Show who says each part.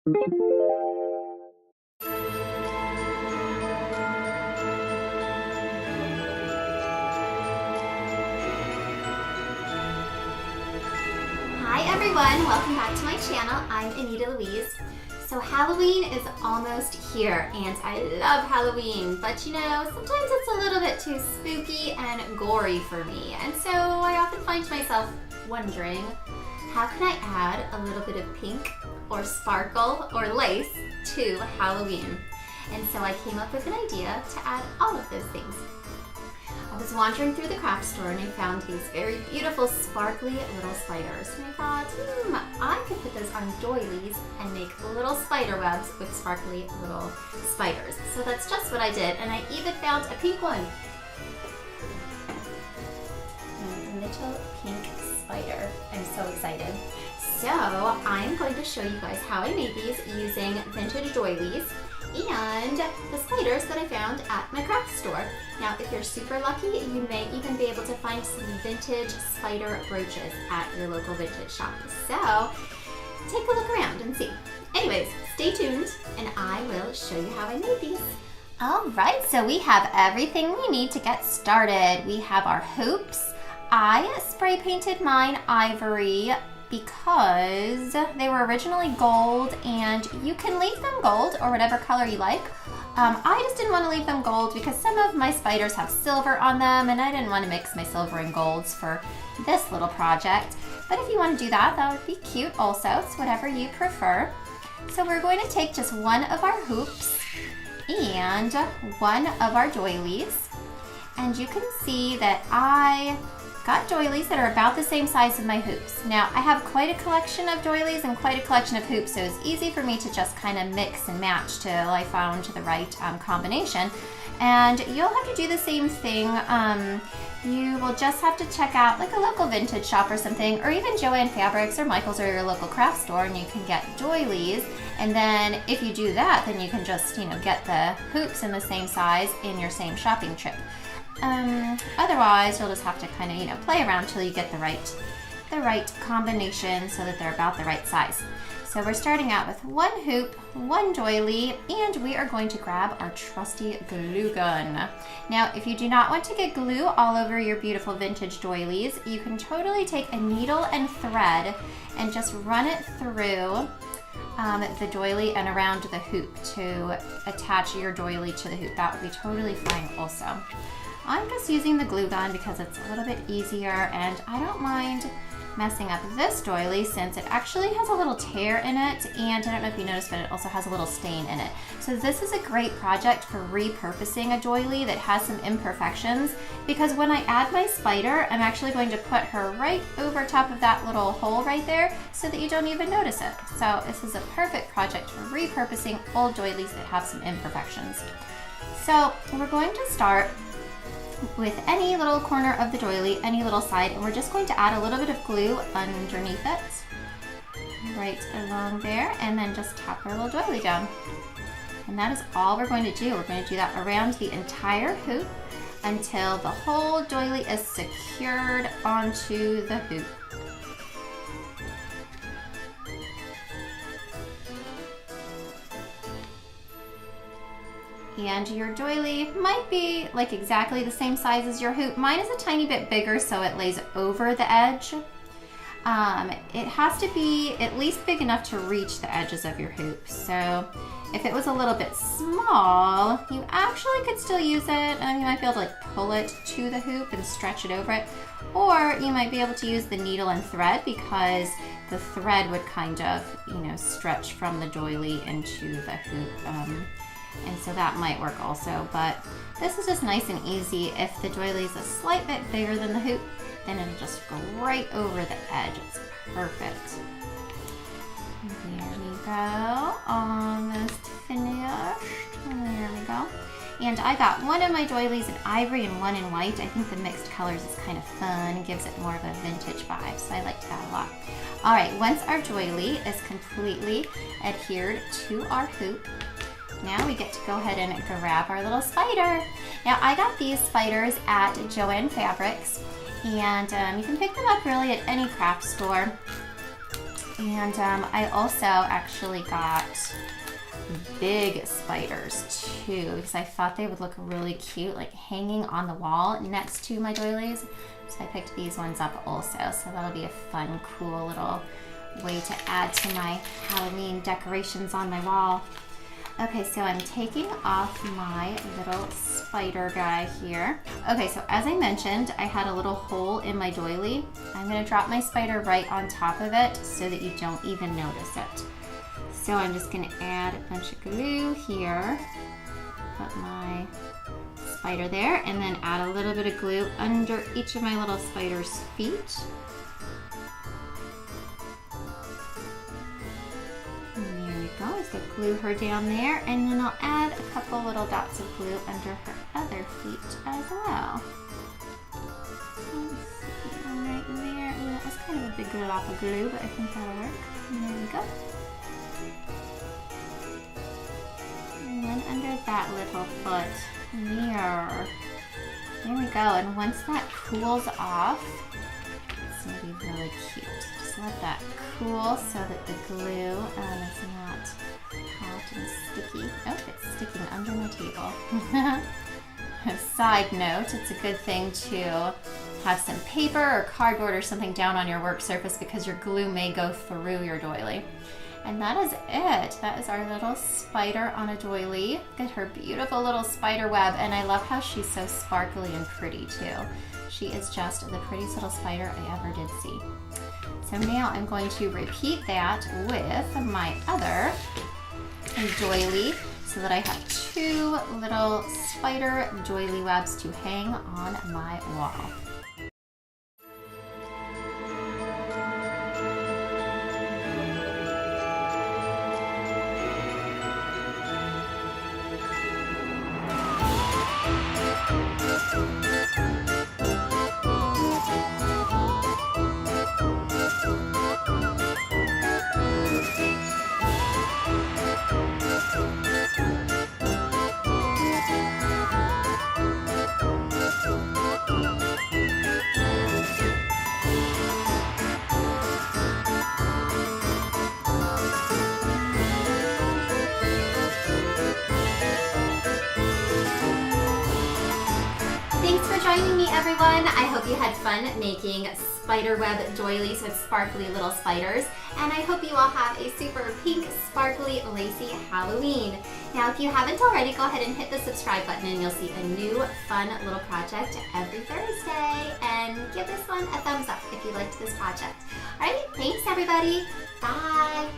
Speaker 1: Hi everyone, welcome back to my channel. I'm Anita Louise. So Halloween is almost here and I love Halloween, but you know, sometimes it's a little bit too spooky and gory for me. And so I often find myself wondering, how can I add a little bit of pink or sparkle or lace to Halloween? And so I came up with an idea to add all of those things. I was wandering through the craft store and I found these very beautiful sparkly little spiders. And I thought, I could put those on doilies and make little spider webs with sparkly little spiders. So that's just what I did, and I even found a pink one. A little pink spider. I'm so excited. So I'm going to show you guys how I made these using vintage doilies and the spiders that I found at my craft store. Now, if you're super lucky, you may even be able to find some vintage spider brooches at your local vintage shop. So take a look around and see. Anyways, stay tuned and I will show you how I made these. All right, so we have everything we need to get started. We have our hoops. I spray painted mine ivory because they were originally gold, and you can leave them gold or whatever color you like. I just didn't want to leave them gold because some of my spiders have silver on them and I didn't want to mix my silver and golds for this little project. But if you want to do that, that would be cute also. It's whatever you prefer. So we're going to take just one of our hoops and one of our doilies. And you can see that I got doilies that are about the same size as my hoops. Now, I have quite a collection of doilies and quite a collection of hoops, so it's easy for me to just kind of mix and match till I found the right combination. And you'll have to do the same thing. You will just have to check out like a local vintage shop or something, or even Joann Fabrics or Michael's or your local craft store, and you can get doilies. And then if you do that, then you can just, get the hoops in the same size in your same shopping trip. Otherwise, you'll just have to kind of, play around till you get the right combination so that they're about the right size. So we're starting out with one hoop, one doily, and we are going to grab our trusty glue gun. Now, if you do not want to get glue all over your beautiful vintage doilies, you can totally take a needle and thread and just run it through the doily and around the hoop to attach your doily to the hoop. That would be totally fine also. I'm just using the glue gun because it's a little bit easier, and I don't mind messing up this doily since it actually has a little tear in it, and I don't know if you noticed, but it also has a little stain in it. So this is a great project for repurposing a doily that has some imperfections, because when I add my spider, I'm actually going to put her right over top of that little hole right there so that you don't even notice it. So this is a perfect project for repurposing old doilies that have some imperfections. So we're going to start with any little corner of the doily, any little side, and we're just going to add a little bit of glue underneath it, right along there, and then just tap our little doily down. And that is all we're going to do. We're going to do that around the entire hoop until the whole doily is secured onto the hoop. And your doily might be like exactly the same size as your hoop. Mine is a tiny bit bigger, so it lays over the edge. It has to be at least big enough to reach the edges of your hoop. So if it was a little bit small, you actually could still use it. You might be able to like pull it to the hoop and stretch it over it. Or you might be able to use the needle and thread, because the thread would kind of, stretch from the doily into the hoop. And so that might work also, but this is just nice and easy. If the doily is a slight bit bigger than the hoop, then it'll just go right over the edge. It's perfect. There we go, almost finished. There we go. And I got one of my doilies in ivory and one in white. I think the mixed colors is kind of fun. It gives it more of a vintage vibe, so I liked that a lot. All right, once our doily is completely adhered to our hoop, now we get to go ahead and grab our little spider. Now I got these spiders at Joann Fabrics, and you can pick them up really at any craft store. And I also actually got big spiders too, because I thought they would look really cute, like hanging on the wall next to my doilies. So I picked these ones up also, so that'll be a fun, cool little way to add to my Halloween decorations on my wall. Okay, so I'm taking off my little spider guy here. Okay, so as I mentioned, I had a little hole in my doily. I'm gonna drop my spider right on top of it so that you don't even notice it. So I'm just gonna add a bunch of glue here, put my spider there, and then add a little bit of glue under each of my little spider's feet. So glue her down there, and then I'll add a couple little dots of glue under her other feet as well. Right there. Ooh, that was kind of a big glop of glue, but I think that'll work. And there we go. And then under that little foot, there. There we go. And once that cools off, it's going to be really cute. Just let that cool so that the glue is not hot and sticky. Oh, it's sticking under my table. Side note, it's a good thing to have some paper or cardboard or something down on your work surface because your glue may go through your doily. And that is it. That is our little spider on a doily. Look at her beautiful little spider web, and I love how she's so sparkly and pretty too. She is just the prettiest little spider I ever did see. So now I'm going to repeat that with my other doily so that I have two little spider doily webs to hang on my wall. Thanks for joining me, everyone. I hope you had fun making spiderweb doilies with sparkly little spiders, and I hope you all have a super pink, sparkly, lacy Halloween. Now, if you haven't already, go ahead and hit the subscribe button and you'll see a new fun little project every Thursday, and give this one a thumbs up if you liked this project. Alrighty, thanks everybody. Bye.